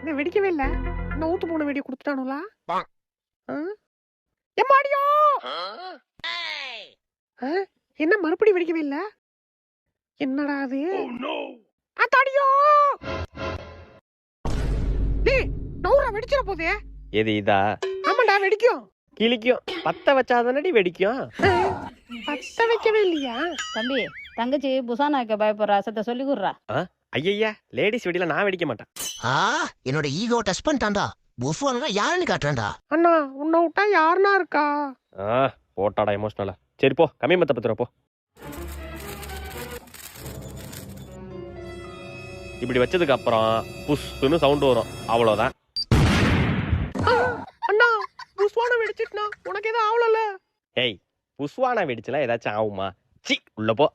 இதை வெடிக்கவே இல்ல. இன்னும் ஊத்து போன வெடியை கொடுத்துட்டானுங்களா? எம்மாடியோ! என்ன மறுபடியும் வெடிக்கவே இல்ல? என்னடா அது? அத்தாடியோ! டேய், நவுரா வெடிச்சிர போதே. எது இதா? ஆமாண்டா வெடிக்கும். கிளிக்கும். பத்த வச்சாதானடி வெடிக்கும். பத்த வைக்கவே இல்லையா? தம்பி, தங்கச்சி புசானா வைக்க பயப்படுறா, சத்த சொல்லி கொடுறா. ஐயா, லேடிஸ் வெடியில நான் வெடிக்க மாட்டேன். என்னோட ஈகோ டச் பண்ணிட்டான்டா. புஃபானா யாருன்னு காட்டுறான்டா. அண்ணா, உன்னை விட்டா யாருனா இருக்கா? போட்டாடா எமோஷனலா. சரி போ, கம்மி மத்த பத்துற போ. இப்படி வச்சதுக்கு அப்புறம் புஷ்னு சவுண்ட் வரும், அவ்வளவுதான். அண்ணா, புஷ்வானம் வெடிச்சிட்டுனா உனக்கு எதுவும் ஆவலல்ல? ஏய், புஷ்வானா வெடிச்சுலாம் ஏதாச்சும் ஆகுமா? சி, உள்ள போ.